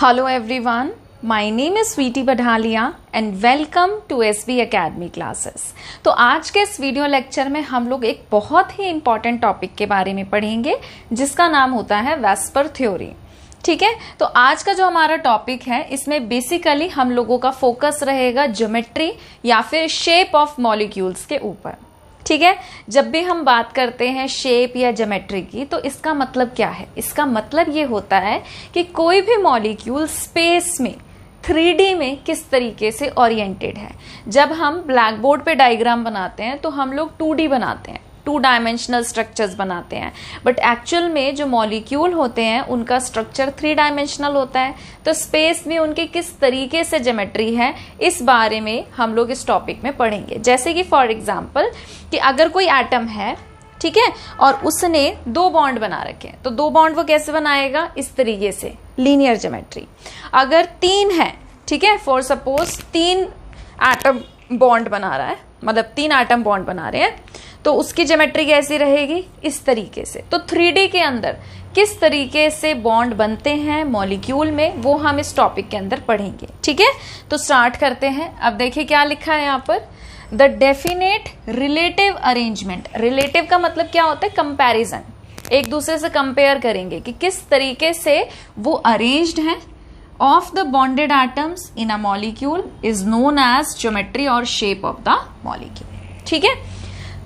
Hello everyone, my name is Sweety Badhalia and welcome to SB Academy classes। तो आज के इस video lecture में हम लोग एक बहुत ही इम्पॉर्टेंट टॉपिक के बारे में पढ़ेंगे जिसका नाम होता है वेस्पर थ्योरी। ठीक है, तो आज का जो हमारा टॉपिक है इसमें बेसिकली हम लोगों का फोकस रहेगा ज्योमेट्री या फिर शेप ऑफ मॉलिक्यूल्स के ऊपर। ठीक है, जब भी हम बात करते हैं शेप या ज्योमेट्री की तो इसका मतलब क्या है? इसका मतलब ये होता है कि कोई भी मॉलिक्यूल स्पेस में 3D में किस तरीके से ओरिएंटेड है। जब हम ब्लैक बोर्ड पे डायग्राम बनाते हैं तो हम लोग 2D बनाते हैं, 2 डायमेंशनल स्ट्रक्चर्स बनाते हैं, बट एक्चुअल में जो मॉलिक्यूल होते हैं उनका स्ट्रक्चर 3 डायमेंशनल होता है। तो स्पेस में उनके किस तरीके से ज्योमेट्री है इस बारे में हम लोग इस टॉपिक में पढ़ेंगे। जैसे कि फॉर एग्जांपल कि अगर कोई एटम है, ठीक है, और उसने 2 बॉन्ड बना रखे हैं तो 2 बॉन्ड वो कैसे बनाएगा? इस तरीके से, लीनियर ज्योमेट्री। अगर 3 है, ठीक है, फॉर सपोज 3 एटम बॉन्ड बना रहा है, मतलब 3 एटम बॉन्ड बना रहे हैं तो उसकी ज्योमेट्री कैसी रहेगी? इस तरीके से। तो 3D के अंदर किस तरीके से बॉन्ड बनते हैं मॉलिक्यूल में वो हम इस टॉपिक के अंदर पढ़ेंगे। ठीक है, तो स्टार्ट करते हैं। अब देखिए क्या लिखा है यहाँ पर, the definite relative arrangement. Relative का मतलब क्या होता है? कंपैरिजन, एक दूसरे से कंपेयर करेंगे कि किस तरीके से वो अरेंज्ड हैं of the bonded atoms in a molecule is known as geometry और शेप ऑफ द मॉलिक्यूल। ठीक है,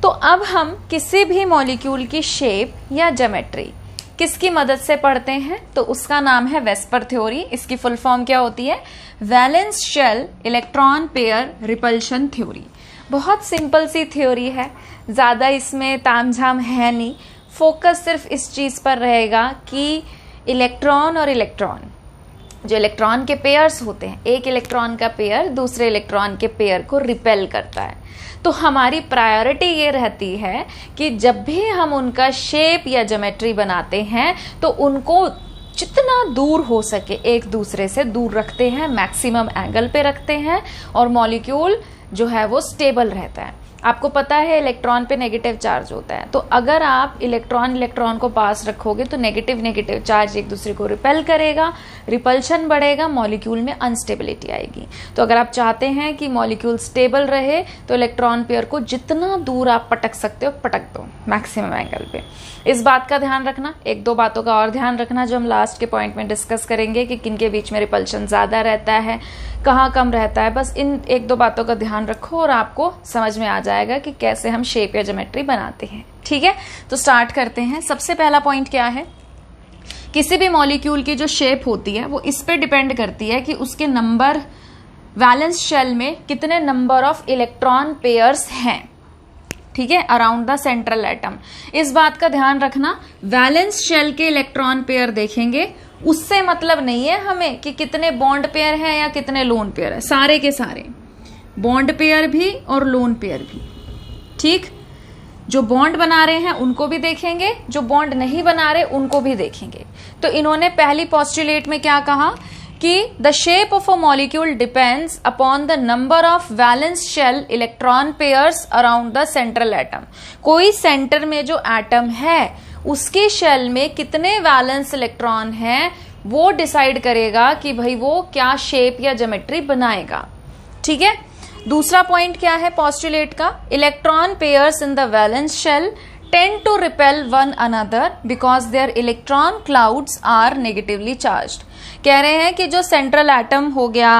तो अब हम किसी भी मॉलिक्यूल की शेप या ज्योमेट्री किसकी मदद से पढ़ते हैं तो उसका नाम है वेस्पर थ्योरी। इसकी फुल फॉर्म क्या होती है? Valence shell electron pair repulsion theory. बहुत सिंपल सी थ्योरी है, ज़्यादा इसमें तामझाम है नहीं। फोकस सिर्फ इस चीज़ पर रहेगा कि इलेक्ट्रॉन और इलेक्ट्रॉन, जो इलेक्ट्रॉन के पेयर्स होते हैं, एक इलेक्ट्रॉन का पेयर दूसरे इलेक्ट्रॉन के पेयर को रिपेल करता है। तो हमारी प्रायोरिटी ये रहती है कि जब भी हम उनका शेप या ज्योमेट्री बनाते हैं तो उनको जितना दूर हो सके एक दूसरे से दूर रखते हैं, मैक्सिमम एंगल पे रखते हैं और मॉलिक्यूल जो है वो स्टेबल रहता है। आपको पता है इलेक्ट्रॉन पे नेगेटिव चार्ज होता है, तो अगर आप इलेक्ट्रॉन को पास रखोगे तो नेगेटिव चार्ज एक दूसरे को रिपेल करेगा, रिपल्शन बढ़ेगा, मॉलिक्यूल में अनस्टेबिलिटी आएगी। तो अगर आप चाहते हैं कि मॉलिक्यूल स्टेबल रहे तो इलेक्ट्रॉन पेयर को जितना दूर आप पटक सकते हो पटक दो मैक्सिमम एंगल पे। इस बात का ध्यान रखना। 1-2 बातों का और ध्यान रखना जो हम लास्ट के पॉइंट में डिस्कस करेंगे कि किन के बीच में रिपल्शन ज्यादा रहता है, कहाँ कम रहता है। बस इन 1-2 बातों का ध्यान रखो और आपको समझ में आ जाएगा कि कैसे हम शेप या ज्योमेट्री बनाते हैं। ठीक है, तो स्टार्ट करते हैं। सबसे पहला पॉइंट क्या है? किसी भी मॉलिक्यूल की जो शेप होती है वो इस पे डिपेंड करती है कि उसके नंबर, वैलेंस शेल में कितने नंबर ऑफ इलेक्ट्रॉन पेयर्स हैं, ठीक है, अराउंड द सेंट्रल एटम। इस बात का ध्यान रखना, वैलेंस शेल के इलेक्ट्रॉन पेयर देखेंगे, उससे मतलब नहीं है हमें कि कितने बॉन्ड पेयर हैं या कितने लोन पेयर है। सारे के सारे बॉन्ड पेयर भी और लोन पेयर भी, ठीक, जो बॉन्ड बना रहे हैं उनको भी देखेंगे, जो बॉन्ड नहीं बना रहे उनको भी देखेंगे। तो इन्होंने पहली पोस्टुलेट में क्या कहा कि the shape of a molecule depends upon the number of valence shell electron pairs around the central atom. कोई सेंटर में जो एटम है उसके शेल में कितने वैलेंस इलेक्ट्रॉन हैं वो डिसाइड करेगा कि भाई वो क्या शेप या ज्योमेट्री बनाएगा। ठीक है, दूसरा पॉइंट क्या है पोस्टुलेट का? Electron pairs in the valence shell tend to repel one another because their electron clouds are negatively charged। कह रहे हैं कि जो सेंट्रल एटम हो गया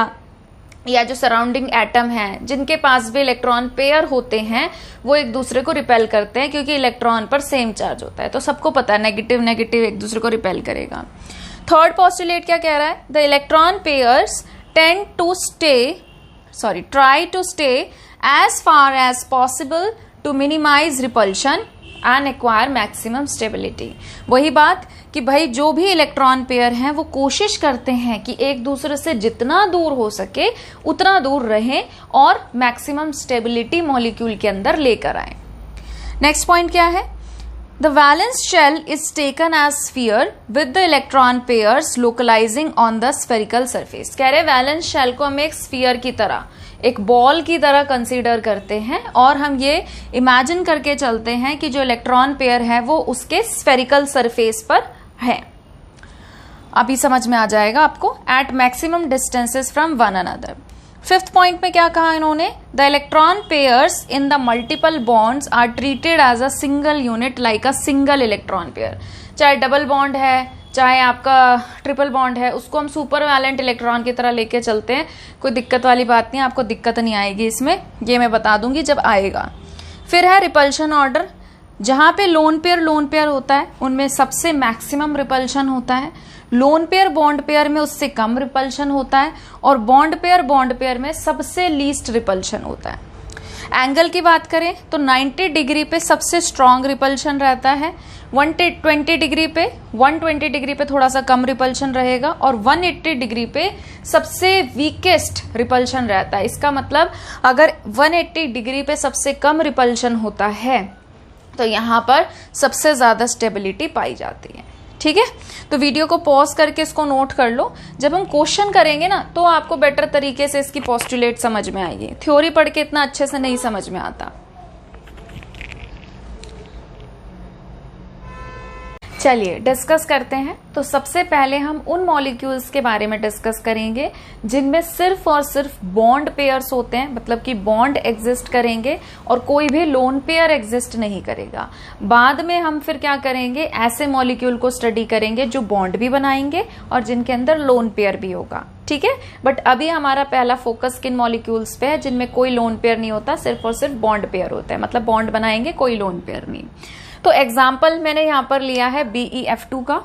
या जो सराउंडिंग एटम है जिनके पास भी इलेक्ट्रॉन पेयर होते हैं वो एक दूसरे को रिपेल करते हैं क्योंकि इलेक्ट्रॉन पर सेम चार्ज होता है। तो सबको पता है नेगेटिव एक दूसरे को रिपेल करेगा। थर्ड पोस्टुलेट क्या कह रहा है? The electron pairs try to stay as far as possible to minimize repulsion and acquire maximum stability। वही बात कि भाई जो भी इलेक्ट्रॉन पेयर हैं वो कोशिश करते हैं कि एक दूसरे से जितना दूर हो सके उतना दूर रहें और मैक्सिमम स्टेबिलिटी मॉलिक्यूल के अंदर लेकर आए। नेक्स्ट पॉइंट क्या है? The valence shell is taken as sphere with the electron pairs localizing on the spherical surface। कह रहे वैलेंस शेल को हम एक स्फीयर की तरह, एक बॉल की तरह कंसीडर करते हैं और हम ये इमेजिन करके चलते हैं कि जो इलेक्ट्रॉन पेयर है वो उसके स्फेरिकल सरफेस पर है। अभी समझ में आ जाएगा आपको। At maximum distances from one another. Fifth point में क्या कहा इन्होंने, the electron pairs in the multiple bonds are treated as a single unit like a single electron pair. चाहे डबल बॉन्ड है, चाहे आपका ट्रिपल बॉन्ड है, उसको हम सुपर वैलेंट इलेक्ट्रॉन की तरह लेके चलते हैं। कोई दिक्कत वाली बात नहीं, आपको दिक्कत नहीं आएगी इसमें, ये मैं बता दूंगी जब आएगा। फिर है रिपल्शन ऑर्डर। जहां पे लोन पेयर होता है उनमें सबसे मैक्सिमम रिपल्शन होता है, लोन पेयर बॉन्ड पेयर में उससे कम रिपल्शन होता है, और बॉन्ड पेयर में सबसे लीस्ट रिपल्शन होता है। एंगल की बात करें तो 90 डिग्री पे सबसे स्ट्रॉन्ग रिपल्शन रहता है, 120 डिग्री पे 120 डिग्री पे थोड़ा सा कम रिपल्शन रहेगा, और 180 डिग्री पे सबसे वीकेस्ट रिपल्शन रहता है। इसका मतलब अगर 180 डिग्री पे सबसे कम रिपल्शन होता है तो यहां पर सबसे ज्यादा स्टेबिलिटी पाई जाती है। ठीक है, तो वीडियो को पॉज करके इसको नोट कर लो। जब हम क्वेश्चन करेंगे ना तो आपको बेटर तरीके से इसकी पोस्टुलेट समझ में आएगी, थ्योरी पढ़ के इतना अच्छे से नहीं समझ में आता। चलिए डिस्कस करते हैं। तो सबसे पहले हम उन मॉलिक्यूल्स के बारे में डिस्कस करेंगे जिनमें सिर्फ और सिर्फ बॉन्ड पेयर्स होते हैं, मतलब कि बॉन्ड एग्जिस्ट करेंगे और कोई भी लोन पेयर एग्जिस्ट नहीं करेगा। बाद में हम फिर क्या करेंगे, ऐसे मॉलिक्यूल को स्टडी करेंगे जो बॉन्ड भी बनाएंगे और जिनके अंदर लोन पेयर भी होगा। ठीक है, बट अभी हमारा पहला फोकस किन मॉलिक्यूल्स पे है जिनमें कोई लोन पेयर नहीं होता, सिर्फ और सिर्फ बॉन्ड पेयर होता है, मतलब बॉन्ड बनाएंगे कोई लोन पेयर नहीं। तो एग्जाम्पल मैंने यहां पर लिया है BeF2 का।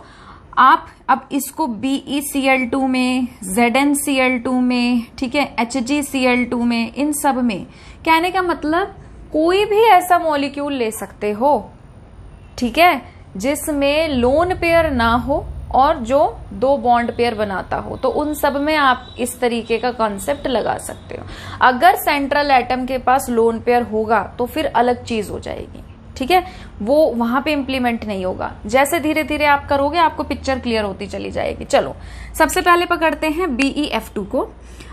आप अब इसको BeCl2 में, ZnCl2 में, ठीक है, HgCl2 में, इन सब में कहने का मतलब कोई भी ऐसा मॉलिक्यूल ले सकते हो, ठीक है, जिसमें लोन पेयर ना हो और जो दो बॉन्ड पेयर बनाता हो, तो उन सब में आप इस तरीके का कॉन्सेप्ट लगा सकते हो। अगर सेंट्रल एटम के पास लोन पेयर होगा तो फिर अलग चीज हो जाएगी, ठीक है, वो वहां पे इंप्लीमेंट नहीं होगा। जैसे धीरे धीरे आप करोगे आपको पिक्चर क्लियर होती चली जाएगी। चलो सबसे पहले पकड़ते हैं BeF2 को।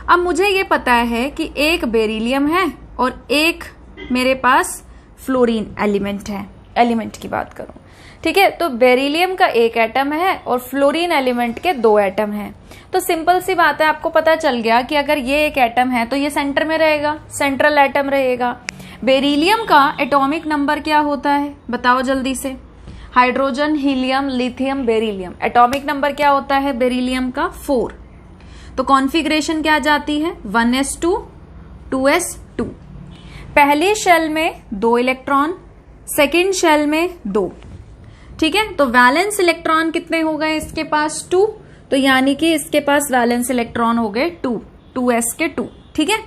अब मुझे ये पता है कि एक बेरिलियम है और एक मेरे पास फ्लोरीन एलिमेंट है, एलिमेंट की बात करूं, ठीक है, तो बेरिलियम का एक एटम है और फ्लोरीन एलिमेंट के दो एटम हैं। तो सिंपल सी बात है, आपको पता चल गया कि अगर ये एक एटम है तो ये सेंटर में रहेगा, सेंट्रल एटम रहेगा। बेरिलियम का एटॉमिक नंबर क्या होता है बताओ जल्दी से, hydrogen, helium, lithium, beryllium, atomic number क्या होता है बेरिलियम का 4। तो कॉन्फ़िगरेशन क्या जाती है 1s2 2s2। पहली शेल में 2 इलेक्ट्रॉन, सेकेंड शेल में 2, ठीक है, तो वैलेंस इलेक्ट्रॉन कितने हो गए इसके पास 2, तो यानी कि इसके पास वैलेंस इलेक्ट्रॉन हो गए 2s के 2, ठीक है।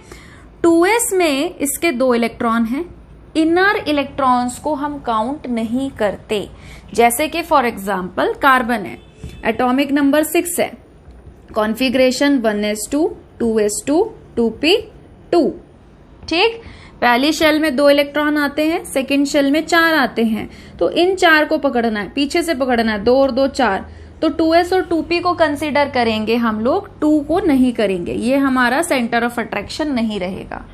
2s में इसके 2 इलेक्ट्रॉन हैं, इनर इलेक्ट्रॉन्स को हम काउंट नहीं करते। जैसे कि फॉर एग्जांपल कार्बन है, एटॉमिक नंबर 6 है, कॉन्फ़िगरेशन 1s2 2s2 2p2, ठीक। पहली शेल में 2 इलेक्ट्रॉन आते हैं, सेकेंड शेल में 4 आते हैं, तो इन 4 को पकड़ना है, पीछे से पकड़ना है, 2 और 2 4, तो 2s और 2p को कंसीडर करेंगे हम लोग, 2 को नहीं करेंगे, ये हमारा सेंटर ऑफ अट्रैक्शन नहीं रहेगा।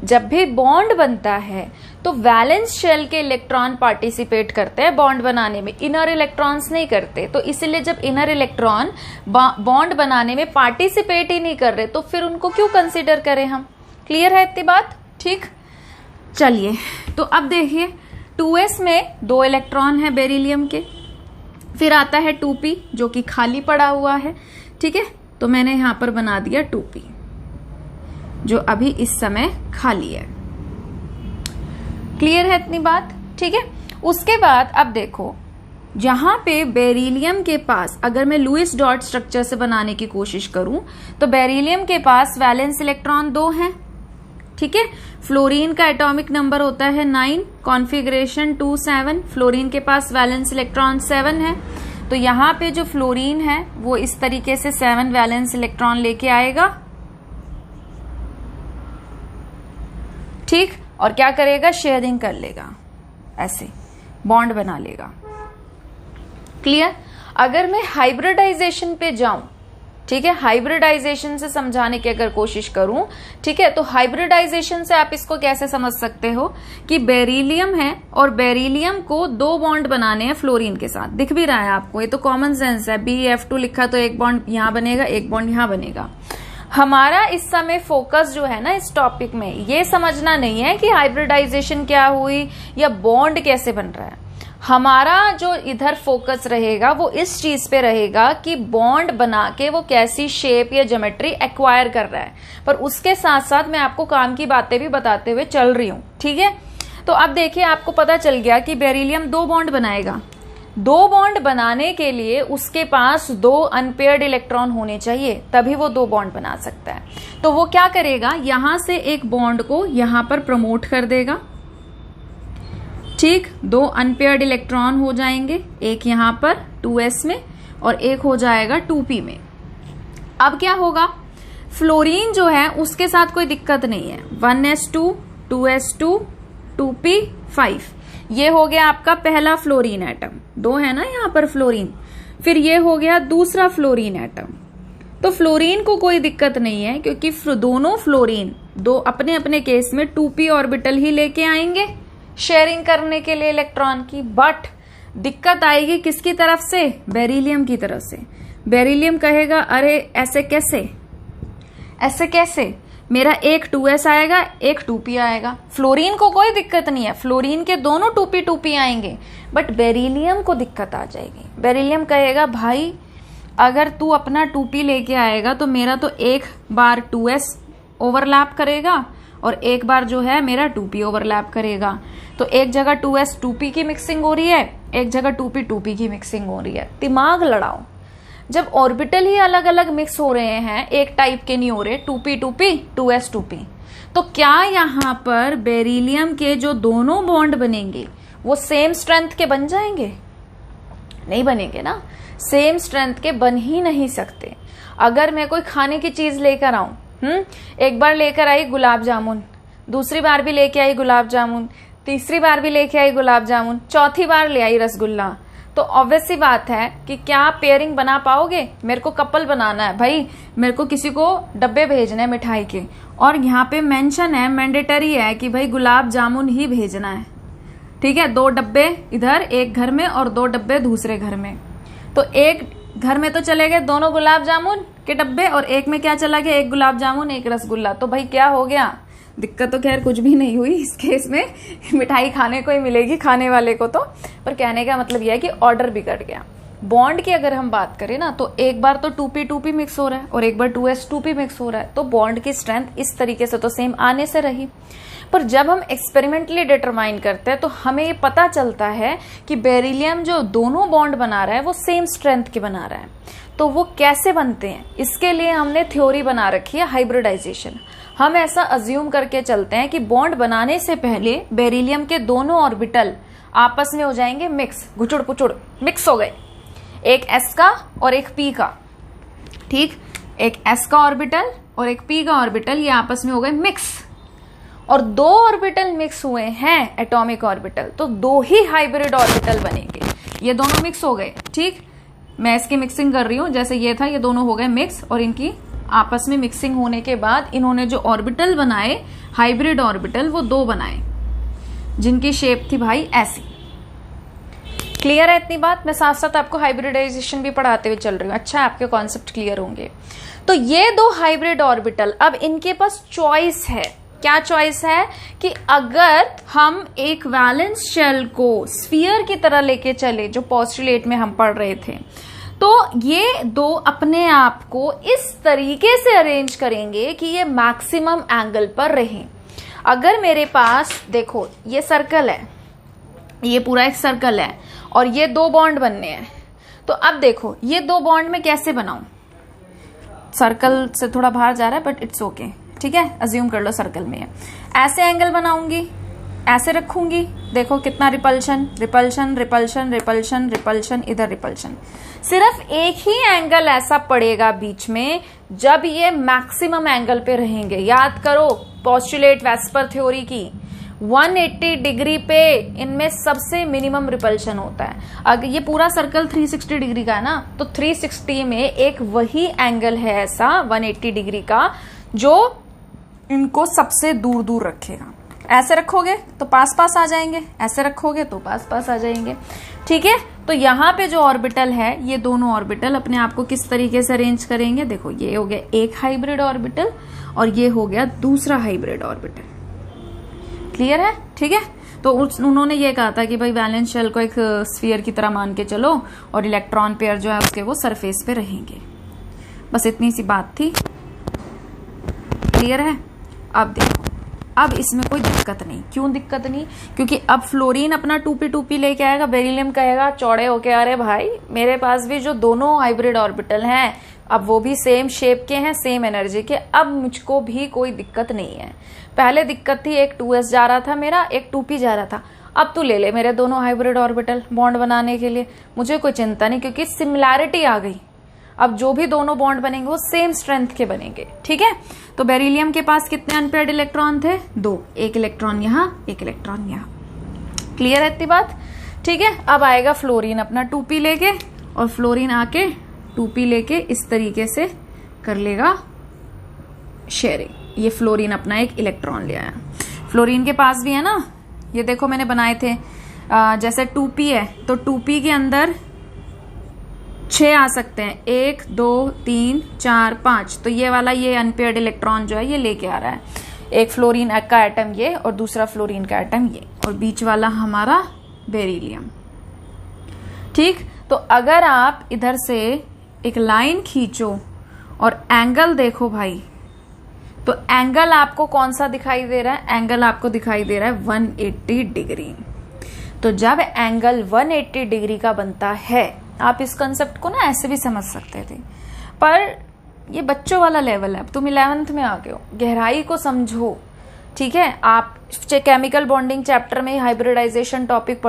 जब भी बॉन्ड बनता है तो वैलेंस शेल के इलेक्ट्रॉन पार्टिसिपेट करते हैं बॉन्ड बनाने में, इनर इलेक्ट्रॉन्स नहीं करते। तो इसलिए जब इनर इलेक्ट्रॉन बॉन्ड बनाने में पार्टिसिपेट ही नहीं कर रहे तो फिर उनको क्यों कंसीडर करें हम। क्लियर है इतनी बात, ठीक। चलिए तो अब देखिए 2s में 2 इलेक्ट्रॉन है बेरिलियम के, फिर आता है 2p जो कि खाली पड़ा हुआ है, ठीक है, तो मैंने यहां पर बना दिया 2p जो अभी इस समय खाली है। क्लियर है इतनी बात, ठीक है। उसके बाद अब देखो जहां पे बेरिलियम के पास अगर मैं लुईस डॉट स्ट्रक्चर से बनाने की कोशिश करूं तो बेरिलियम के पास वैलेंस इलेक्ट्रॉन 2 हैं, ठीक है। फ्लोरीन का एटॉमिक नंबर होता है 9, कॉन्फ़िगरेशन 2 7, फ्लोरीन के पास वैलेंस इलेक्ट्रॉन 7 है, तो यहां पे जो फ्लोरीन है वो इस तरीके से 7 वैलेंस इलेक्ट्रॉन लेके आएगा, ठीक, और क्या करेगा शेयरिंग कर लेगा, ऐसे बॉन्ड बना लेगा। क्लियर। अगर मैं हाइब्रिडाइजेशन पे जाऊं ठीक है, हाइब्रिडाइजेशन से समझाने की अगर कोशिश करूं, ठीक है, तो हाइब्रिडाइजेशन से आप इसको कैसे समझ सकते हो कि बेरिलियम है और बेरिलियम को 2 बॉन्ड बनाने हैं फ्लोरीन के साथ। दिख भी रहा है आपको, ये तो कॉमन सेंस है। BF2 लिखा तो एक बॉन्ड यहां बनेगा, एक बॉन्ड यहां बनेगा। हमारा इस समय फोकस जो है ना इस टॉपिक में, ये समझना नहीं है कि हाइब्रिडाइजेशन क्या हुई या बॉन्ड कैसे बन रहा है। हमारा जो इधर फोकस रहेगा वो इस चीज पे रहेगा कि बॉन्ड बना के वो कैसी शेप या ज्योमेट्री एक्वायर कर रहा है। पर उसके साथ साथ मैं आपको काम की बातें भी बताते हुए चल रही हूं, ठीक है। तो अब देखिए, आपको पता चल गया कि बेरिलियम 2 बॉन्ड बनाएगा। 2 बॉन्ड बनाने के लिए उसके पास 2 अनपेयर्ड इलेक्ट्रॉन होने चाहिए, तभी वो 2 बॉन्ड बना सकता है। तो वो क्या करेगा, यहां से एक बॉन्ड को यहां पर प्रमोट कर देगा, ठीक। 2 अनपेयर्ड इलेक्ट्रॉन हो जाएंगे, एक यहां पर 2s में और एक हो जाएगा 2p में। अब क्या होगा, फ्लोरीन जो है उसके साथ कोई दिक्कत नहीं है। 1s2 2s2 2p5, ये हो गया आपका पहला फ्लोरीन एटम। 2 है ना यहाँ पर फ्लोरीन। फिर ये हो गया दूसरा फ्लोरीन एटम। तो फ्लोरीन को कोई दिक्कत नहीं है, क्योंकि दोनों फ्लोरीन 2 अपने अपने केस में 2p ऑर्बिटल ही लेके आएंगे शेयरिंग करने के लिए इलेक्ट्रॉन की। बट दिक्कत आएगी किसकी तरफ से, बेरिलियम की तरफ से। बेरिलियम कहेगा अरे ऐसे कैसे, ऐसे कैसे, मेरा एक 2s आएगा एक 2p आएगा। फ्लोरीन को कोई दिक्कत नहीं है, फ्लोरीन के दोनों 2p आएंगे, बट बेरिलियम को दिक्कत आ जाएगी। बेरिलियम कहेगा भाई अगर तू अपना 2p लेके आएगा तो मेरा तो एक बार 2s ओवरलैप करेगा और एक बार जो है मेरा 2p ओवरलैप करेगा। तो एक जगह 2s 2p की मिक्सिंग हो रही है, एक जगह 2p 2p की मिक्सिंग हो रही है। दिमाग लड़ाओ, जब ऑर्बिटल ही अलग अलग मिक्स हो रहे हैं, एक टाइप के नहीं हो रहे, 2p 2p 2s 2p, तो क्या यहाँ पर बेरिलियम के जो दोनों बॉन्ड बनेंगे वो सेम स्ट्रेंथ के बन जाएंगे? नहीं बनेंगे ना, सेम स्ट्रेंथ के बन ही नहीं सकते। अगर मैं कोई खाने की चीज लेकर आऊं, एक बार लेकर आई गुलाब जामुन, दूसरी बार भी लेके आई गुलाब जामुन, तीसरी बार भी लेके आई गुलाब जामुन, चौथी बार ले आई रसगुल्ला, तो ऑब्वियस सी बात है कि क्या पेयरिंग बना पाओगे? मेरे को कपल बनाना है भाई, मेरे को किसी को डब्बे भेजने हैं मिठाई के, और यहाँ पे मेंशन है, मैंडेटरी है कि भाई गुलाब जामुन ही भेजना है, ठीक है। 2 डब्बे इधर एक घर में और 2 डब्बे दूसरे घर में। तो एक घर में तो चले गए दोनों गुलाब जामुन के डब्बे, और एक में क्या चला गया, एक गुलाब जामुन एक रसगुल्ला। तो भाई क्या हो गया, दिक्कत तो खैर कुछ भी नहीं हुई इस केस में, मिठाई खाने को ही मिलेगी खाने वाले को तो। पर कहने का मतलब यह है कि ऑर्डर बिगड़ गया। बॉन्ड की अगर हम बात करें ना, तो एक बार तो 2p 2p मिक्स हो रहा है और एक बार 2s 2p मिक्स हो रहा है, तो बॉन्ड की स्ट्रेंथ इस तरीके से तो सेम आने से रही। पर जब हम एक्सपेरिमेंटली डिटरमाइन करते हैं तो हमें ये पता चलता है कि बेरिलियम जो दोनों बॉन्ड बना रहा है वो सेम स्ट्रेंथ के बना रहा है। तो वो कैसे बनते हैं, इसके लिए हमने थ्योरी बना रखी है हाइब्रिडाइजेशन। हम ऐसा अज्यूम करके चलते हैं कि बॉन्ड बनाने से पहले बेरिलियम के दोनों ऑर्बिटल आपस में हो जाएंगे मिक्स, घुचुड़ पुचुड़ मिक्स हो गए, एक s का और एक p का, ठीक। एक s का ऑर्बिटल और एक p का ऑर्बिटल ये आपस में हो गए मिक्स, और 2 ऑर्बिटल मिक्स हुए हैं एटॉमिक ऑर्बिटल, तो 2 ही हाइब्रिड ऑर्बिटल बनेंगे। ये दोनों मिक्स हो गए, ठीक। मैं इसकी मिक्सिंग कर रही हूं, जैसे ये था, ये दोनों हो गए मिक्स, और इनकी आपस में मिक्सिंग होने के बाद इन्होंने जो ऑर्बिटल बनाए हाइब्रिड ऑर्बिटल, वो 2 बनाए जिनकी शेप थी भाई ऐसी। क्लियर है इतनी बात? मैं साथ साथ आपको हाइब्रिडाइजेशन भी पढ़ाते हुए चल रही हूँ। अच्छा, आपके कॉन्सेप्ट क्लियर होंगे। तो ये 2 हाइब्रिड ऑर्बिटल, अब इनके पास चॉइस है। क्या चॉइस है कि अगर हम एक वैलेंस शेल को स्फीयर की तरह लेके चले, जो पोस्टुलेट में हम पढ़ रहे थे, तो ये 2 अपने आप को इस तरीके से अरेंज करेंगे कि ये मैक्सिमम एंगल पर रहें। अगर मेरे पास देखो ये सर्कल है, ये पूरा एक सर्कल है और ये 2 बॉन्ड बनने हैं, तो अब देखो ये 2 बॉन्ड में कैसे बनाऊं? सर्कल से थोड़ा बाहर जा रहा है बट इट्स ओके, ठीक है, अज्यूम कर लो सर्कल में है। ऐसे एंगल बनाऊंगी, ऐसे रखूंगी, देखो कितना repulsion repulsion repulsion repulsion repulsion, इधर रिपल्शन। सिर्फ एक ही एंगल ऐसा पड़ेगा बीच में जब ये मैक्सिमम एंगल पे रहेंगे। याद करो पोस्टुलेट वेस्पर थ्योरी की, 180 डिग्री पे इनमें सबसे मिनिमम रिपल्शन होता है। अगर ये पूरा सर्कल 360 डिग्री का है ना, तो 360 में एक वही एंगल है ऐसा 180 डिग्री का जो इनको सबसे दूर दूर रखेगा। ऐसे रखोगे तो पास पास आ जाएंगे, ऐसे रखोगे तो पास पास आ जाएंगे। ठीक है, तो यहाँ पे जो ऑर्बिटल है, ये दोनों ऑर्बिटल अपने आप को किस तरीके से अरेंज करेंगे, देखो ये हो गया एक हाइब्रिड ऑर्बिटल और ये हो गया दूसरा हाइब्रिड ऑर्बिटल। क्लियर है? ठीक है, तो उन्होंने ये कहा था कि भाई वैलेंस शेल को एक स्फीयर की तरह मान के चलो और इलेक्ट्रॉन पेयर जो है उसके वो सरफेस पे रहेंगे। बस इतनी सी बात थी। क्लियर है? अब देखो, अब इसमें कोई दिक्कत नहीं। क्यों दिक्कत नहीं? क्योंकि अब फ्लोरीन अपना 2p लेके आएगा, बेरिलियम कहेगा चौड़े होके, अरे भाई मेरे पास भी जो दोनों हाइब्रिड ऑर्बिटल हैं अब वो भी सेम शेप के हैं, सेम एनर्जी के, अब मुझको भी कोई दिक्कत नहीं है। पहले दिक्कत थी, एक 2s जा रहा था मेरा, एक 2p जा रहा था। अब तू ले ले मेरे दोनों हाइब्रिड ऑर्बिटल बॉन्ड बनाने के लिए, मुझे कोई चिंता नहीं, क्योंकि सिमिलैरिटी आ गई। अब जो भी दोनों बॉन्ड बनेंगे वो सेम स्ट्रेंथ के बनेंगे। ठीक है, तो बेरिलियम के पास कितने अनपेयर्ड इलेक्ट्रॉन थे? 2, एक इलेक्ट्रॉन यहां, एक इलेक्ट्रॉन यहां। क्लियर है इतनी बात? ठीक है, अब आएगा फ्लोरीन अपना 2p लेके, और फ्लोरीन आके 2p लेके इस तरीके से कर लेगा शेयरिंग। ये फ्लोरीन अपना एक इलेक्ट्रॉन ले आया। फ्लोरीन के पास भी है ना, ये देखो मैंने बनाए थे, जैसे 2p है तो 2p के अंदर 6 आ सकते हैं, 1 2 3 4 5। तो ये वाला ये अनपेयर्ड इलेक्ट्रॉन जो है ये लेके आ रहा है, एक फ्लोरीन का एटम ये और दूसरा फ्लोरीन का एटम ये, और बीच वाला हमारा बेरिलियम। ठीक, तो अगर आप इधर से एक लाइन खींचो और एंगल देखो भाई, तो एंगल आपको कौन सा दिखाई दे रहा है? एंगल आपको दिखाई दे रहा है 180 डिग्री। तो जब एंगल 180 डिग्री का बनता है, आप इस कंसेप्ट को ना ऐसे भी समझ सकते थे, पर ये बच्चों वाला लेवल है। अब तुम 11th में आ गए हो, गहराई को समझो। ठीक है, आप केमिकल बॉन्डिंग चैप्टर में हाइब्रिडाइजेशन टॉपिक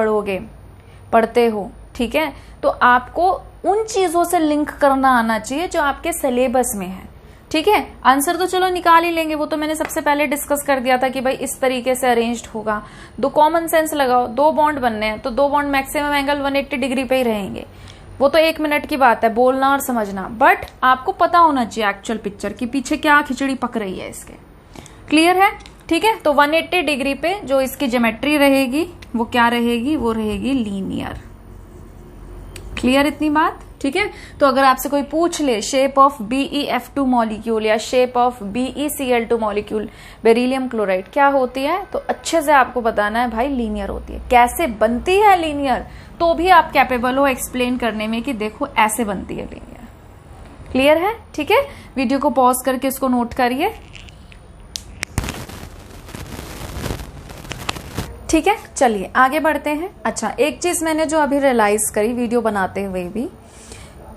पढ़ते हो। ठीक है, तो आपको उन चीजों से लिंक करना आना चाहिए जो आपके सिलेबस में है। ठीक है, आंसर तो चलो निकाल ही लेंगे, वो तो मैंने सबसे पहले डिस्कस कर दिया था कि भाई इस तरीके से अरेंज्ड होगा। दो कॉमन सेंस लगाओ, 2 बॉन्ड बनने हैं तो 2 बॉन्ड मैक्सिमम एंगल 180 डिग्री पे ही रहेंगे। वो तो 1 मिनट की बात है बोलना और समझना, बट आपको पता होना चाहिए एक्चुअल पिक्चर की पीछे क्या खिचड़ी पक रही है इसके। क्लियर है? ठीक है, तो 180 डिग्री पे जो इसकी ज्योमेट्री रहेगी वो क्या रहेगी? वो रहेगी लीनियर। क्लियर इतनी बात? ठीक है, तो अगर आपसे कोई पूछ ले शेप ऑफ BeF2 मॉलिक्यूल या shape of BeCl2 molecule beryllium chloride क्या होती है, तो अच्छे से आपको बताना है भाई लीनियर होती है। कैसे बनती है लीनियर, तो भी आप कैपेबल हो एक्सप्लेन करने में कि देखो ऐसे बनती है लीनियर। क्लियर है? ठीक है, वीडियो को पॉज करके इसको नोट करिए। ठीक है, चलिए आगे बढ़ते हैं। अच्छा, एक चीज मैंने जो अभी रियलाइज करी वीडियो बनाते हुए भी,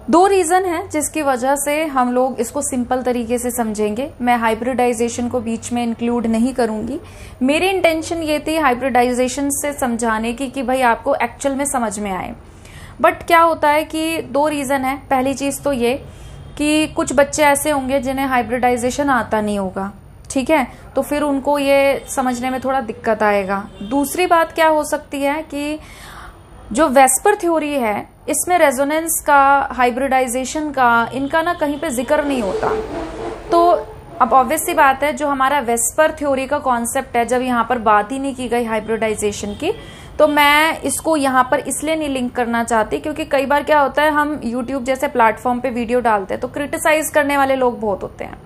2 रीजन है जिसकी वजह से हम लोग इसको सिंपल तरीके से समझेंगे। मैं हाइब्रिडाइजेशन को बीच में इंक्लूड नहीं करूंगी। मेरी इंटेंशन ये थी हाइब्रिडाइजेशन से समझाने की कि भाई आपको एक्चुअल में समझ में आए। बट क्या होता है कि 2 रीजन है। पहली चीज तो ये कि कुछ बच्चे ऐसे होंगे जिन्हें हाइब्रिडाइजेशन आता नहीं होगा। ठीक है, तो फिर उनको ये समझने में थोड़ा दिक्कत आएगा। दूसरी बात क्या हो सकती है कि जो वेस्पर थ्योरी है इसमें रेजोनेंस का, हाइब्रिडाइजेशन का, इनका ना कहीं पे जिक्र नहीं होता। तो अब ऑब्वियस सी बात है, जो हमारा वेस्पर थ्योरी का कॉन्सेप्ट है, जब यहाँ पर बात ही नहीं की गई हाइब्रिडाइजेशन की, तो मैं इसको यहाँ पर इसलिए नहीं लिंक करना चाहती क्योंकि कई बार क्या होता है, हम यूट्यूब जैसे प्लेटफॉर्म पे वीडियो डालते हैं तो क्रिटिसाइज करने वाले लोग बहुत होते हैं।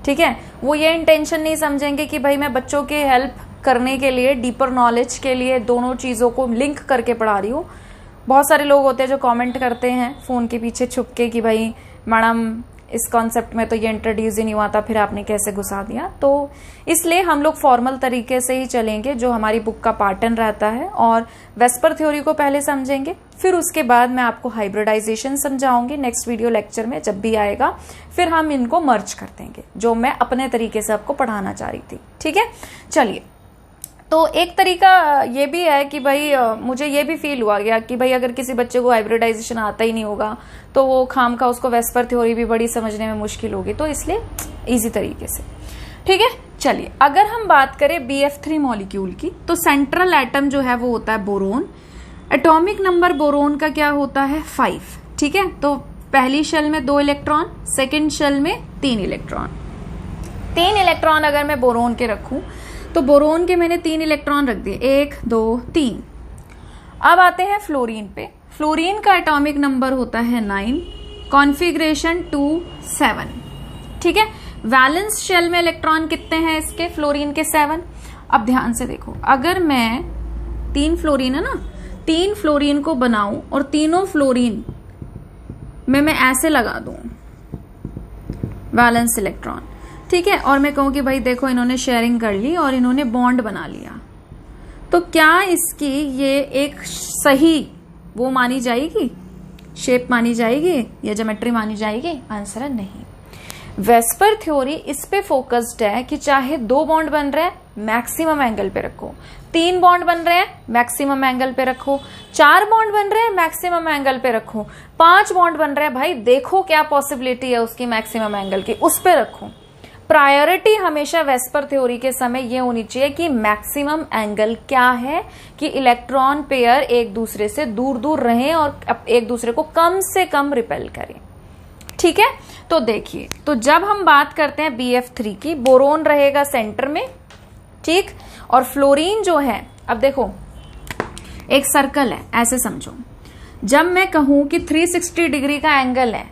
ठीक है, वो ये इंटेंशन नहीं समझेंगे कि भाई मैं बच्चों की हेल्प करने के लिए, डीपर नॉलेज के लिए दोनों चीजों को लिंक करके पढ़ा रही हूँ। बहुत सारे लोग होते हैं जो कमेंट करते हैं फोन के पीछे छुप के कि भाई मैडम इस कॉन्सेप्ट में तो ये इंट्रोड्यूस ही नहीं हुआ था, फिर आपने कैसे घुसा दिया। तो इसलिए हम लोग फॉर्मल तरीके से ही चलेंगे जो हमारी बुक का पैटर्न रहता है, और वेस्पर थ्योरी को पहले समझेंगे, फिर उसके बाद मैं आपको हाइब्रिडाइजेशन समझाऊंगी नेक्स्ट वीडियो लेक्चर में जब भी आएगा। फिर हम इनको मर्ज कर देंगे जो मैं अपने तरीके से आपको पढ़ाना चाह रही थी। ठीक है, चलिए। तो एक तरीका ये भी है कि भाई मुझे ये भी फील हुआ गया कि भाई अगर किसी बच्चे को हाइब्रिडाइजेशन आता ही नहीं होगा तो वो खाम का उसको वेस्पर थ्योरी भी बड़ी समझने में मुश्किल होगी, तो इसलिए इजी तरीके से। ठीक है, चलिए अगर हम बात करें BF3 मॉलिक्यूल की, तो सेंट्रल एटम जो है वो होता है बोरोन। एटॉमिक नंबर बोरोन का क्या होता है 5, ठीक है। तो पहली शेल में 2 इलेक्ट्रॉन, सेकेंड शेल में 3 इलेक्ट्रॉन। 3 इलेक्ट्रॉन अगर मैं बोरोन के रखूं तो बोरोन के मैंने 3 इलेक्ट्रॉन रख दिए, 1 2 3। अब आते हैं फ्लोरीन पे। फ्लोरीन का एटॉमिक नंबर होता है 9, कॉन्फ़िगरेशन 2 7, ठीक है। वैलेंस शेल में इलेक्ट्रॉन कितने हैं इसके, फ्लोरीन के 7। अब ध्यान से देखो, अगर मैं 3 फ्लोरीन है ना, 3 फ्लोरीन को बनाऊं और तीनों फ्लोरीन में मैं ऐसे लगा दूं वैलेंस इलेक्ट्रॉन, ठीक है, और मैं कहूं कि भाई देखो इन्होंने शेयरिंग कर ली और इन्होंने बॉन्ड बना लिया, तो क्या इसकी ये एक सही वो मानी जाएगी, शेप मानी जाएगी या ज्योमेट्री मानी जाएगी? आंसर है नहीं। वेस्पर थ्योरी इस पे फोकस्ड है कि चाहे 2 बॉन्ड बन रहे हैं मैक्सिमम एंगल पे रखो, 3 बॉन्ड बन रहे हैं मैक्सिमम एंगल पे रखो, 4 बॉन्ड बन रहे हैं मैक्सिमम एंगल पे रखो, 5 बॉन्ड बन रहे हैं भाई देखो क्या पॉसिबिलिटी है उसकी मैक्सिमम एंगल की, उस पे रखो। प्रायोरिटी हमेशा वेस्पर थ्योरी के समय ये होनी चाहिए कि मैक्सिमम एंगल क्या है, कि इलेक्ट्रॉन पेयर एक दूसरे से दूर दूर रहें और एक दूसरे को कम से कम रिपेल करें, ठीक है। तो देखिए, तो जब हम बात करते हैं BF3 की, बोरोन रहेगा सेंटर में, ठीक, और फ्लोरीन जो है, अब देखो एक सर्कल है, ऐसे समझो, जब मैं कहूं कि 360 डिग्री का एंगल है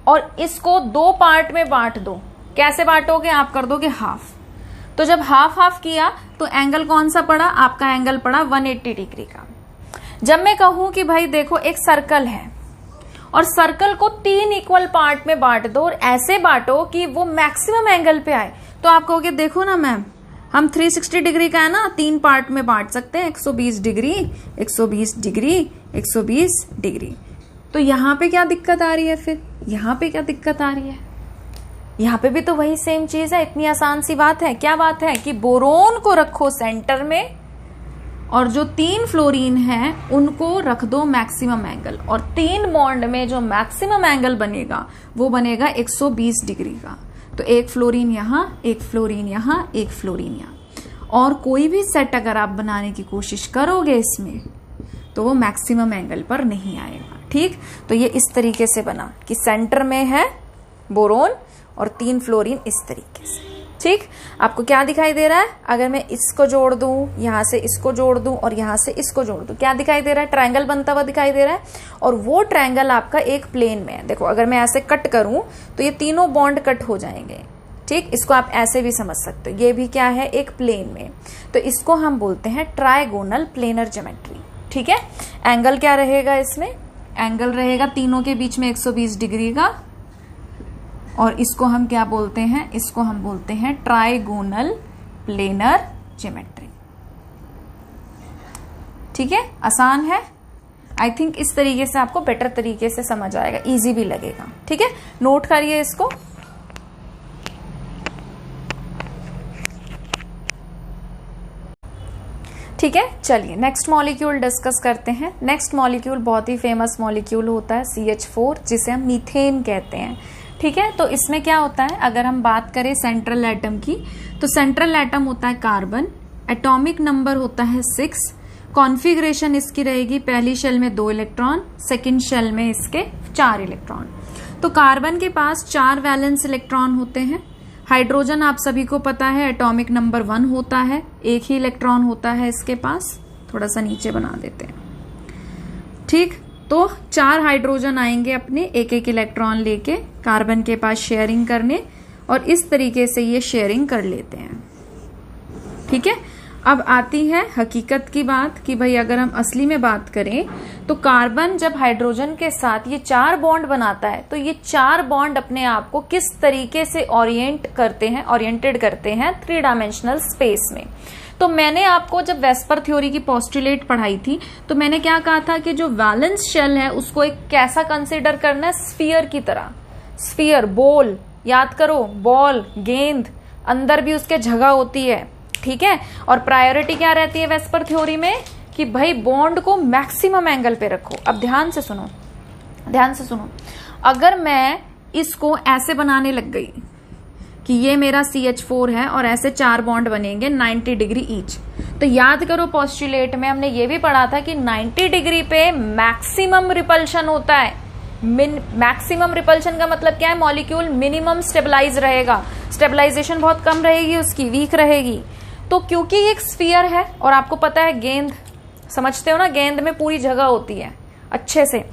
और इसको 2 पार्ट में बांट दो, कैसे बांटोगे आप, कर दोगे हाफ। तो जब हाफ हाफ किया तो एंगल कौन सा पड़ा, आपका एंगल पड़ा 180 डिग्री का। जब मैं कहूं कि भाई देखो एक सर्कल है और सर्कल को 3 इक्वल पार्ट में बांट दो और ऐसे बांटो कि वो मैक्सिमम एंगल पे आए, तो आप कहोगे देखो ना मैम हम 360 डिग्री का है ना 3 पार्ट में बांट सकते हैं, 120 डिग्री 120 डिग्री 120 डिग्री। तो यहां पे क्या दिक्कत आ रही है, फिर यहां पे क्या दिक्कत आ रही है, यहां पे भी तो वही सेम चीज है, इतनी आसान सी बात है। क्या बात है कि बोरोन को रखो सेंटर में और जो 3 फ्लोरीन है उनको रख दो मैक्सिमम एंगल, और 3 बॉन्ड में जो मैक्सिमम एंगल बनेगा वो बनेगा 120 डिग्री का। तो एक फ्लोरीन यहां, एक फ्लोरीन यहां, एक फ्लोरीन यहां, और कोई भी सेट अगर आप बनाने की कोशिश करोगे इसमें तो वो मैक्सिमम एंगल पर नहीं आएगा, ठीक। तो ये इस तरीके से बना कि सेंटर में है बोरोन और 3 फ्लोरीन इस तरीके से, ठीक। आपको क्या दिखाई दे रहा है, अगर मैं इसको जोड़ दूं, यहां से इसको जोड़ दूं और यहां से इसको जोड़ दूं, क्या दिखाई दे रहा है, ट्रायंगल बनता हुआ दिखाई दे रहा है, और वो ट्रायंगल आपका एक प्लेन में है। देखो अगर मैं ऐसे कट करूं तो ये तीनों बॉन्ड कट हो जाएंगे, ठीक। इसको आप ऐसे भी समझ सकते हो, ये भी क्या है, एक प्लेन में, तो इसको हम बोलते हैं ट्राइगोनल प्लेनर ज्योमेट्री, ठीक है। एंगल क्या रहेगा इसमें, एंगल रहेगा तीनों के बीच में 120 डिग्री का, और इसको हम क्या बोलते हैं, इसको हम बोलते हैं ट्राइगोनल प्लेनर ज्योमेट्री, ठीक है। आसान है, आई थिंक इस तरीके से आपको बेटर तरीके से समझ आएगा, इजी भी लगेगा, ठीक है। नोट करिए इसको। ठीक है, चलिए नेक्स्ट मॉलिक्यूल डिस्कस करते हैं। नेक्स्ट मॉलिक्यूल बहुत ही फेमस मॉलिक्यूल होता है CH4, जिसे हम मीथेन कहते हैं, ठीक है। तो इसमें क्या होता है, अगर हम बात करें सेंट्रल एटम की, तो सेंट्रल एटम होता है कार्बन, एटॉमिक नंबर होता है 6, कॉन्फ़िगरेशन इसकी रहेगी पहली शेल में 2 इलेक्ट्रॉन, सेकंड शेल में इसके 4 इलेक्ट्रॉन। तो कार्बन के पास 4 वैलेंस इलेक्ट्रॉन होते हैं। हाइड्रोजन आप सभी को पता है एटॉमिक नंबर 1 होता है, एक ही इलेक्ट्रॉन होता है इसके पास, थोड़ा सा नीचे बना देते हैं, ठीक। तो 4 हाइड्रोजन आएंगे अपने एक एक इलेक्ट्रॉन लेके कार्बन के पास शेयरिंग करने, और इस तरीके से ये शेयरिंग कर लेते हैं, ठीक है। अब आती है हकीकत की बात कि भाई अगर हम असली में बात करें तो कार्बन जब हाइड्रोजन के साथ ये 4 बॉन्ड बनाता है तो ये 4 बॉन्ड अपने आप को किस तरीके से ओरिएंटेड करते हैं 3 डायमेंशनल स्पेस में। तो मैंने आपको जब वेस्पर थ्योरी की पोस्टुलेट पढ़ाई थी तो मैंने क्या कहा था कि जो वैलेंस शेल है उसको एक कैसा कंसिडर करना है, स्फीयर की तरह। स्फीयर, बॉल, याद करो, बॉल, गेंद, अंदर भी उसके जगह होती है, ठीक है। और प्रायोरिटी क्या रहती है वेस्पर थ्योरी में कि भाई बॉन्ड को मैक्सिमम एंगल पे रखो। अब ध्यान से सुनो, ध्यान से सुनो, अगर मैं इसको ऐसे बनाने लग गई, कि ये मेरा CH4 है और ऐसे 4 बॉन्ड बनेंगे 90 डिग्री ईच। तो याद करो पोस्टुलेट में हमने ये भी पढ़ा था कि 90 डिग्री पे मैक्सिमम रिपल्शन होता है। मैक्सिमम रिपल्शन का मतलब क्या है? मॉलिक्यूल मिनिमम स्टेबलाइज रहेगा, स्टेबलाइजेशन बहुत कम रहेगी उसकी, वीक रहेगी। तो क्योंकि ये एक स्फीयर है और आपको पता है गेंद, समझते हो ना, गेंद में पूरी जगह होती है अच्छे से,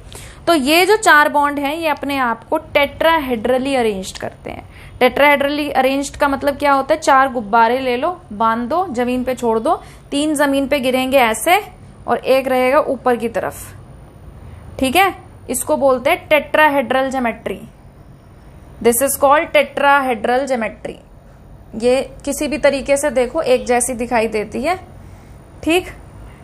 तो ये जो 4 बॉन्ड हैं ये अपने आप को टेट्राहेड्रली अरेंज्ड करते हैं। टेट्राहेड्रली अरेंज्ड का मतलब क्या होता है? 4 गुब्बारे ले लो, बांध दो, जमीन पे छोड़ दो, 3 जमीन पे गिरेंगे ऐसे और एक रहेगा ऊपर की तरफ, ठीक है? इसको बोलते हैं tetrahedral geometry. This is called tetrahedral geometry. ये किसी भी तरीके से देखो एक जैसी दिखाई देती है, ठीक?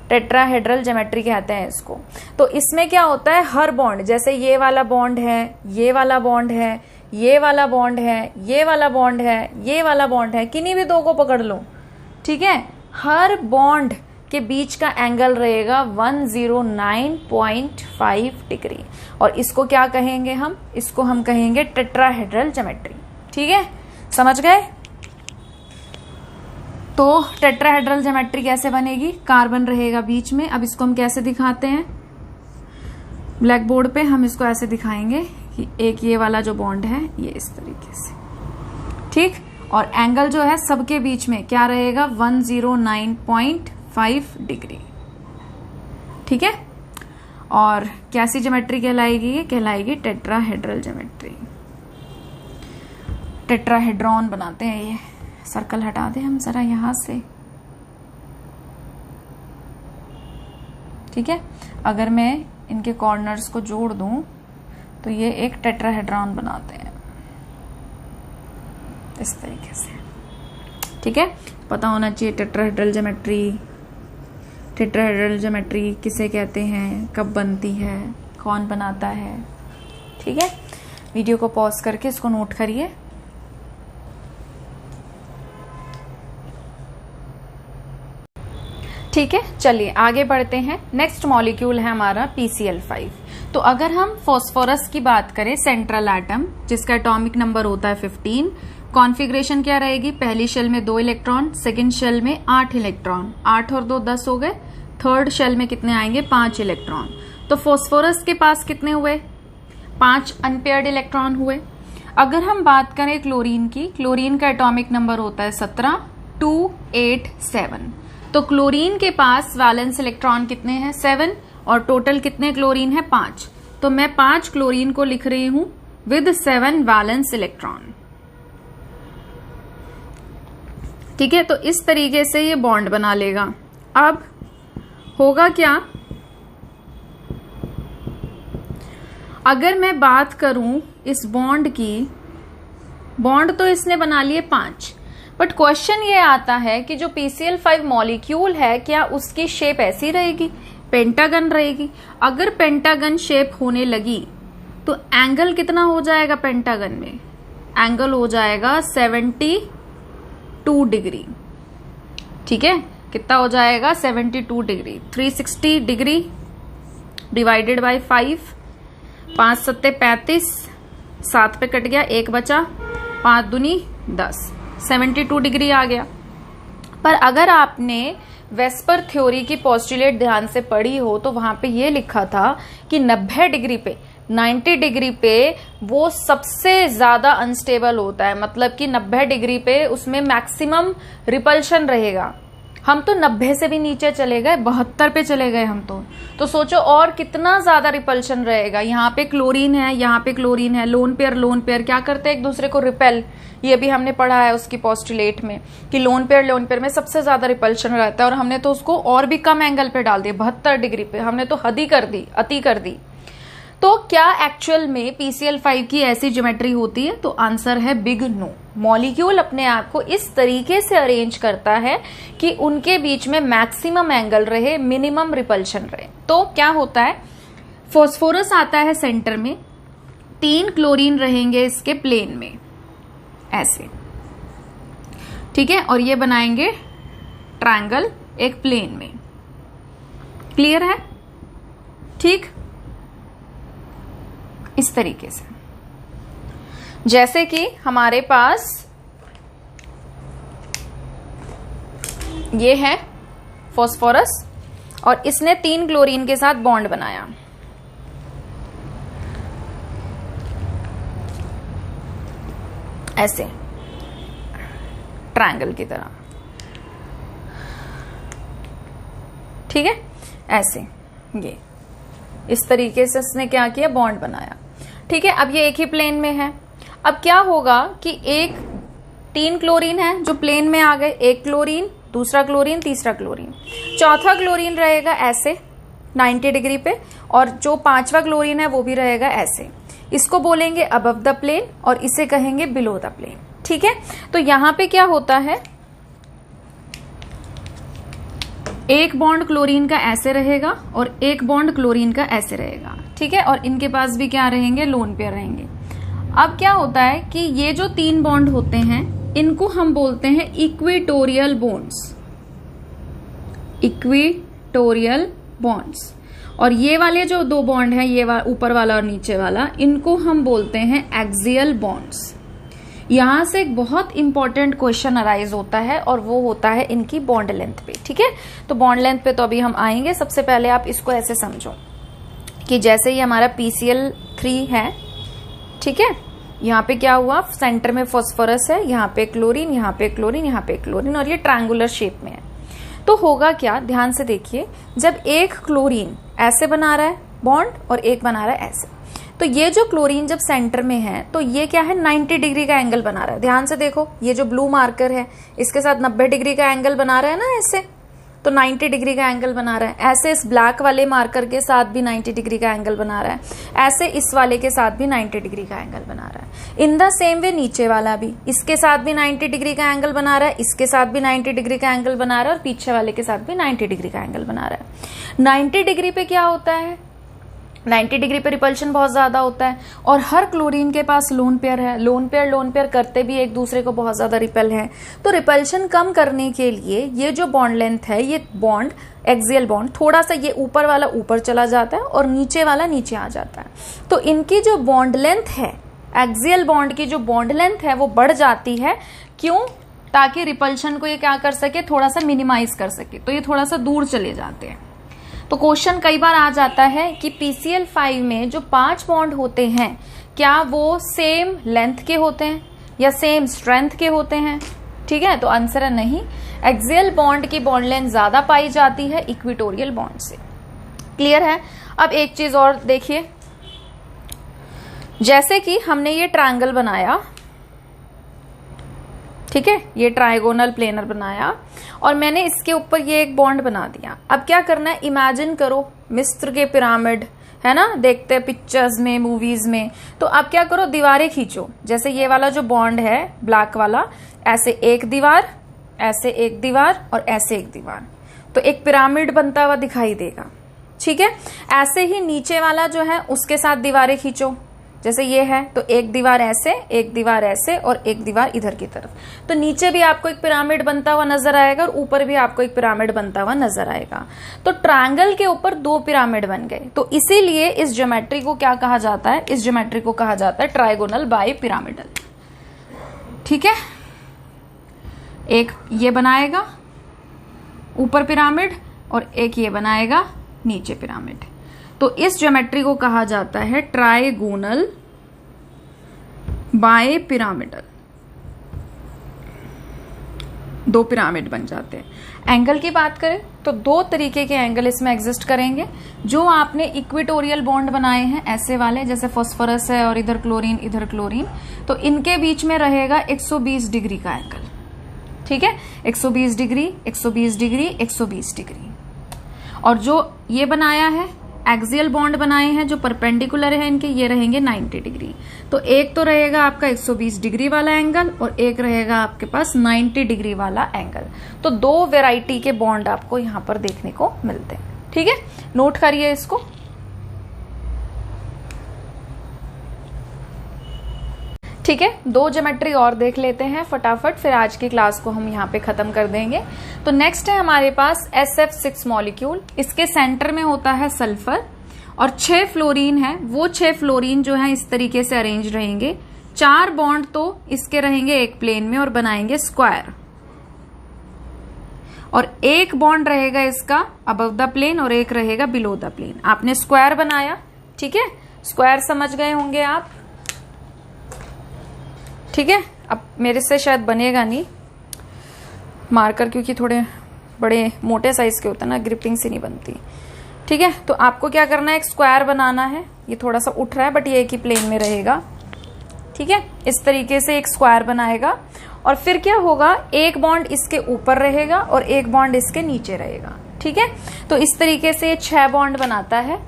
टेट्राहेड्रल ज्योमेट्री कहते हैं इसको। तो इसमें क्या होता है? हर बॉन्ड, जैसे ये वाला बॉन्ड है, ये वाला बॉन्ड है, ये वाला बॉन्ड है, ये वाला बॉन्ड है, ये वाला बॉन्ड है, किन्हीं भी 2 को पकड़ लो, ठीक है? हर बॉन्ड के बीच का एंगल रहेगा 109.5 डिग्री और इसको क्या कहेंगे हम? इसको हम कहेंगे टेट्राहेड्रल ज्योमेट्री, ठीक है? समझ गए? तो टेट्राहेड्रल ज्योमेट्री कैसे बनेगी? कार्बन रहेगा बीच में। अब इसको हम कैसे दिखाते हैं? ब्लैक बोर्ड पे हम इसको ऐसे दिखाएंगे कि एक ये वाला जो बॉन्ड है ये इस तरीके से, ठीक? और एंगल जो है सबके बीच में क्या रहेगा? 109.5 डिग्री, ठीक है? और कैसी ज्योमेट्री कहलाएगी? ये कहलाएगी टेट्राहेड्रल ज्योमेट्री। टेट्राहेड्रॉन बनाते हैं। ये सर्कल हटा दें हम जरा यहां से, ठीक है? अगर मैं इनके कॉर्नर्स को जोड़ दूं तो ये एक टेट्राहेड्रॉन बनाते हैं इस तरीके से, ठीक है? पता होना चाहिए टेट्राहेड्रल ज्योमेट्री किसे कहते हैं, कब बनती है, कौन बनाता है, ठीक है? वीडियो को पॉज करके इसको नोट करिए। ठीक है, चलिए आगे बढ़ते हैं। नेक्स्ट मॉलिक्यूल है हमारा PCl5। तो अगर हम फॉस्फोरस की बात करें, सेंट्रल एटम जिसका एटॉमिक नंबर होता है 15, कॉन्फ़िगरेशन क्या रहेगी? पहली शेल में 2 इलेक्ट्रॉन, सेकंड शेल में 8 इलेक्ट्रॉन, 8 और 2 10 हो गए। थर्ड शेल में कितने आएंगे? 5 इलेक्ट्रॉन। तो फॉस्फोरस के पास कितने हुए? 5 अनपेयर्ड इलेक्ट्रॉन हुए। अगर हम बात करें क्लोरीन की, क्लोरीन का एटॉमिक नंबर होता है 17, 2, 8, 7। तो क्लोरीन के पास वैलेंस इलेक्ट्रॉन कितने हैं? 7 और टोटल कितने क्लोरीन है? 5। तो मैं 5 क्लोरीन को लिख रही हूं विद 7 वैलेंस इलेक्ट्रॉन, ठीक है? तो इस तरीके से ये बॉन्ड बना लेगा। अब होगा क्या? अगर मैं बात करूं इस बॉन्ड की, बॉन्ड तो इसने बना लिए 5, बट क्वेश्चन ये आता है कि जो PCl5 मॉलिक्यूल है क्या उसकी शेप ऐसी रहेगी? पेंटागन रहेगी। अगर पेंटागन शेप होने लगी तो एंगल कितना हो जाएगा पेंटागन में? एंगल हो जाएगा 72 डिग्री, ठीक है? कितना हो जाएगा? 72 डिग्री। 360 डिग्री डिवाइडेड बाय 5, 5 सत्ते 35, 7 पे कट गया, 1 बचा, 5 दूनी 10, 72 डिग्री आ गया। पर अगर आपने वेस्पर थ्योरी की पोस्टुलेट ध्यान से पढ़ी हो तो वहां पे ये लिखा था कि 90 डिग्री पे, 90 डिग्री पे वो सबसे ज्यादा अनस्टेबल होता है, मतलब कि 90 डिग्री पे उसमें मैक्सिमम रिपल्शन रहेगा। हम तो 90 से भी नीचे चले गए, 72 पे चले गए हम तो सोचो और कितना ज्यादा रिपल्शन रहेगा। यहाँ पे क्लोरीन है, यहाँ पे क्लोरीन है, लोन पेयर क्या करते हैं? एक दूसरे को रिपेल। ये भी हमने पढ़ा है उसकी पोस्टुलेट में कि लोन पेयर में सबसे ज्यादा रिपल्शन रहता है, और हमने तो उसको और भी कम एंगल पे डाल दिया, 72 डिग्री पे। हमने तो हदी कर दी, अति कर दी। तो क्या एक्चुअल में PCl5 की ऐसी ज्योमेट्री होती है? तो आंसर है बिग नो। मॉलिक्यूल अपने आप को इस तरीके से अरेंज करता है कि उनके बीच में मैक्सिमम एंगल रहे, मिनिमम रिपल्शन रहे। तो क्या होता है? फॉस्फोरस आता है सेंटर में, 3 क्लोरीन रहेंगे इसके प्लेन में ऐसे, ठीक है? और ये बनाएंगे ट्रायंगल एक प्लेन में। क्लियर है? ठीक, इस तरीके से। जैसे कि हमारे पास ये है फॉस्फोरस और इसने 3 क्लोरीन के साथ बॉन्ड बनाया। ऐसे ट्रायंगल की तरह, ठीक है, ऐसे ये इस तरीके से इसने क्या किया, बॉन्ड बनाया। ठीक है, अब ये एक ही प्लेन में है। अब क्या होगा कि 3 क्लोरीन है जो प्लेन में आ गए, एक क्लोरीन, दूसरा क्लोरीन, तीसरा क्लोरीन, चौथा क्लोरीन रहेगा ऐसे 90 डिग्री पे, और जो 5वां क्लोरीन है वो भी रहेगा ऐसे। इसको बोलेंगे अबव द प्लेन और इसे कहेंगे बिलो द प्लेन। ठीक है, तो यहां पे क्या होता है, एक बॉन्ड क्लोरीन का ऐसे रहेगा और एक बॉन्ड क्लोरीन का ऐसे रहेगा। ठीक है, और इनके पास भी क्या रहेंगे, लोन पेयर रहेंगे। अब क्या होता है कि ये जो 3 बॉन्ड होते हैं इनको हम बोलते हैं इक्वेटोरियल बॉन्ड्स, इक्वेटोरियल बॉन्ड्स। और ये वाले जो 2 बॉन्ड हैं, ये ऊपर वाला और नीचे वाला, इनको हम बोलते हैं एक्सियल बॉन्ड्स। यहां से एक बहुत इंपॉर्टेंट क्वेश्चन अराइज होता है और वो होता है इनकी बॉन्ड लेंथ पे। ठीक है, तो बॉन्ड लेंथ पे तो अभी हम आएंगे। सबसे पहले आप इसको ऐसे समझो कि जैसे ही हमारा PCl3 है, ठीक है, यहाँ पे क्या हुआ, सेंटर में फॉस्फोरस है, यहाँ पे क्लोरीन, यहाँ पे क्लोरीन, यहाँ पे क्लोरीन, और ये ट्रायंगुलर शेप में है। तो होगा क्या, ध्यान से देखिए, जब एक क्लोरीन ऐसे बना रहा है बॉन्ड और एक बना रहा है ऐसे, तो ये जो क्लोरीन जब सेंटर में है तो ये क्या है, 90 डिग्री का एंगल बना रहा है। ध्यान से देखो, ये जो ब्लू मार्कर है इसके साथ 90 डिग्री का एंगल बना रहा है ना ऐसे, तो 90 डिग्री का एंगल बना रहा है। ऐसे इस ब्लैक वाले मार्कर के साथ भी 90 डिग्री का एंगल बना रहा है, ऐसे इस वाले के साथ भी 90 डिग्री का एंगल बना रहा है। इन द सेम वे नीचे वाला भी, इसके साथ भी 90 डिग्री का एंगल बना रहा है, इसके साथ भी 90 डिग्री का एंगल बना रहा है, और पीछे वाले के साथ भी 90 डिग्री का एंगल बना रहा है। 90 डिग्री पे क्या होता है, 90 डिग्री पे रिपल्शन बहुत ज्यादा होता है, और हर क्लोरीन के पास लोन पेयर है। लोन पेयर करते भी एक दूसरे को बहुत ज्यादा रिपेल है। तो रिपल्शन कम करने के लिए ये जो बॉन्ड लेंथ है, ये बॉन्ड एक्सियल बॉन्ड, थोड़ा सा ये ऊपर वाला ऊपर चला जाता है और नीचे वाला नीचे आ जाता है। तो इनकी जो बॉन्ड लेंथ है, एक्सियल बॉन्ड की जो बॉन्ड लेंथ है वो बढ़ जाती है। क्यों, ताकि रिपल्शन को ये क्या कर सके, थोड़ा सा मिनिमाइज कर सके, तो ये थोड़ा सा दूर चले जाते हैं। तो क्वेश्चन कई बार आ जाता है कि PCl5 में जो 5 बॉन्ड होते हैं क्या वो सेम लेंथ के होते हैं या सेम स्ट्रेंथ के होते हैं। ठीक है, तो आंसर है नहीं, एक्सियल बॉन्ड की बॉन्ड लेंथ ज्यादा पाई जाती है इक्वेटोरियल बॉन्ड से। क्लियर है। अब एक चीज और देखिए, जैसे कि हमने ये ट्रायंगल बनाया, ठीक है, ये ट्रायगोनल प्लेनर बनाया और मैंने इसके ऊपर ये एक बॉन्ड बना दिया। अब क्या करना है, इमेजिन करो मिस्र के पिरामिड है ना, देखते हैं पिक्चर्स में, मूवीज में। तो अब क्या करो, दीवारें खींचो। जैसे ये वाला जो बॉन्ड है ब्लैक वाला, ऐसे एक दीवार, ऐसे एक दीवार और ऐसे एक दीवार, तो एक पिरामिड बनता हुआ दिखाई देगा। ठीक है, ऐसे ही नीचे वाला जो है उसके साथ दीवारें खींचो। जैसे ये है तो एक दीवार ऐसे, एक दीवार ऐसे और एक दीवार इधर की तरफ, तो नीचे भी आपको एक पिरामिड बनता हुआ नजर आएगा और ऊपर भी आपको एक पिरामिड बनता हुआ नजर आएगा। तो ट्रायंगल के ऊपर 2 पिरामिड बन गए। तो इसीलिए इस ज्योमेट्री को क्या कहा जाता है, इस ज्योमेट्री को कहा जाता है ट्रायगोनल बाय पिरामिडल। ठीक है, एक ये बनाएगा ऊपर पिरामिड और एक ये बनाएगा नीचे पिरामिड। तो इस ज्योमेट्री को कहा जाता है ट्रायगोनल बाय पिरामिडल। 2 पिरामिड बन जाते हैं। एंगल की बात करें तो 2 तरीके के एंगल इसमें एग्जिस्ट करेंगे। जो आपने इक्वेटोरियल बॉन्ड बनाए हैं ऐसे वाले, जैसे फॉस्फोरस है और इधर क्लोरीन, तो इनके बीच में रहेगा 120 डिग्री का एंगल। ठीक है, 120 डिग्री, 120 डिग्री, 120 डिग्री। और जो ये बनाया है, एक्सियल बॉन्ड बनाए हैं जो परपेंडिकुलर है इनके, ये रहेंगे 90 डिग्री। तो एक तो रहेगा आपका 120 डिग्री वाला एंगल और एक रहेगा आपके पास 90 डिग्री वाला एंगल। तो 2 वेराइटी के बॉन्ड आपको यहां पर देखने को मिलते हैं। ठीक है, नोट करिए इसको। ठीक है, 2 ज्योमेट्री और देख लेते हैं फटाफट, फिर आज की क्लास को हम यहाँ पे खत्म कर देंगे। तो नेक्स्ट है हमारे पास SF6 मॉलिक्यूल। इसके सेंटर में होता है सल्फर और 6 फ्लोरीन है। वो 6 फ्लोरीन जो है इस तरीके से अरेंज रहेंगे। 4 बॉन्ड तो इसके रहेंगे एक प्लेन में और बनाएंगे स्क्वायर, और एक बॉन्ड रहेगा इसका अबव द प्लेन और एक रहेगा बिलो द प्लेन। आपने स्क्वायर बनाया, ठीक है, स्क्वायर समझ गए होंगे आप, ठीक है। अब मेरे से शायद बनेगा नहीं मार्कर, क्योंकि थोड़े बड़े मोटे साइज के होते हैं ना, ग्रिपिंग से नहीं बनती, ठीक है। तो आपको क्या करना है, एक स्क्वायर बनाना है। ये थोड़ा सा उठ रहा है बट ये एक ही प्लेन में रहेगा, ठीक है। इस तरीके से एक स्क्वायर बनाएगा और फिर क्या होगा, एक बॉन्ड इसके ऊपर रहेगा और एक बॉन्ड इसके नीचे रहेगा, ठीक है। तो इस तरीके से ये 6 बॉन्ड बनाता है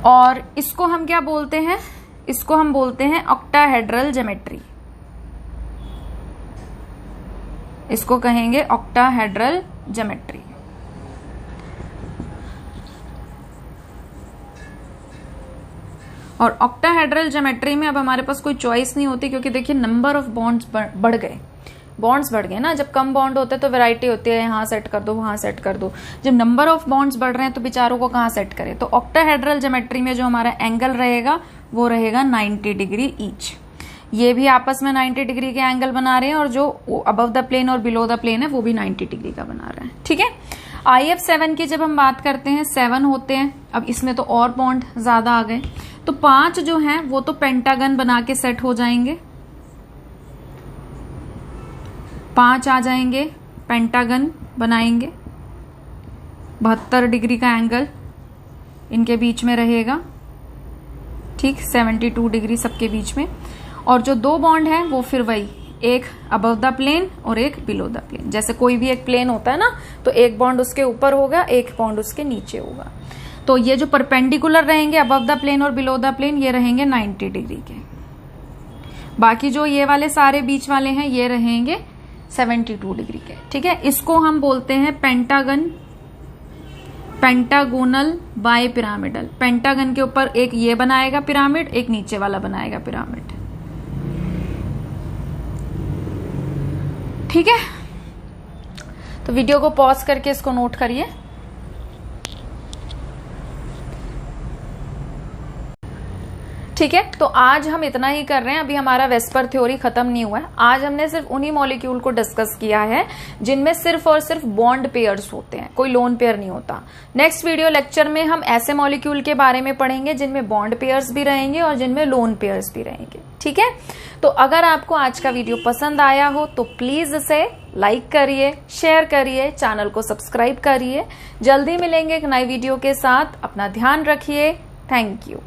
और इसको हम क्या बोलते हैं, इसको हम बोलते हैं ऑक्टाहेड्रल ज्योमेट्री। इसको कहेंगे ऑक्टाहेड्रल ज्योमेट्री। और ऑक्टाहेड्रल ज्योमेट्री में अब हमारे पास कोई चॉइस नहीं होती, क्योंकि देखिए नंबर ऑफ बॉन्ड्स बढ़ गए, बॉन्ड्स बढ़ गए ना। जब कम बॉन्ड होते हैं तो वैरायटी होती है, यहाँ सेट कर दो वहां सेट कर दो। जब नंबर ऑफ बॉन्ड्स बढ़ रहे हैं तो बेचारों को कहाँ सेट करें। तो ऑक्टाहेड्रल ज्योमेट्री में जो हमारा एंगल रहेगा वो रहेगा 90 डिग्री ईच। ये भी आपस में 90 डिग्री के एंगल बना रहे हैं और जो अबव द प्लेन और बिलो द प्लेन है वो भी 90 डिग्री का बना रहा है, ठीक है। IF7 की जब हम बात करते हैं 7 होते हैं। अब इसमें तो और बॉन्ड ज्यादा आ गए, तो 5 जो हैं वो तो पेंटागन बना के सेट हो जाएंगे, 5 आ जाएंगे, पेंटागन बनाएंगे, 72 डिग्री का एंगल इनके बीच में रहेगा, ठीक, 72 डिग्री सबके बीच में। और जो 2 बॉन्ड है वो फिर वही, एक अबव द प्लेन और एक बिलो द प्लेन। जैसे कोई भी एक प्लेन होता है ना, तो एक बॉन्ड उसके ऊपर होगा, एक बॉन्ड उसके नीचे होगा। तो ये जो परपेंडिकुलर रहेंगे अबव द प्लेन और बिलो द प्लेन, ये रहेंगे 90 डिग्री के। बाकी जो ये वाले सारे बीच वाले हैं ये रहेंगे 72 डिग्री के, ठीक है। इसको हम बोलते हैं pentagon, pentagonal bipyramidal. Pentagon के ऊपर एक ये बनाएगा पिरामिड, एक नीचे वाला बनाएगा पिरामिड, ठीक है। तो वीडियो को पॉज करके इसको नोट करिए। ठीक है, तो आज हम इतना ही कर रहे हैं। अभी हमारा वेस्पर थ्योरी खत्म नहीं हुआ है। आज हमने सिर्फ उन्हीं मॉलिक्यूल को डिस्कस किया है जिनमें सिर्फ और सिर्फ बॉन्ड पेयर्स होते हैं, कोई लोन पेयर नहीं होता। नेक्स्ट वीडियो लेक्चर में हम ऐसे मॉलिक्यूल के बारे में पढ़ेंगे जिनमें बॉन्ड पेयर्स भी रहेंगे और जिनमें लोन पेयर्स भी रहेंगे, ठीक है। तो अगर आपको आज का वीडियो पसंद आया हो तो प्लीज इसे लाइक करिए, शेयर करिए, चैनल को सब्सक्राइब करिए। जल्दी मिलेंगे एक नई वीडियो के साथ। अपना ध्यान रखिए। Thank you.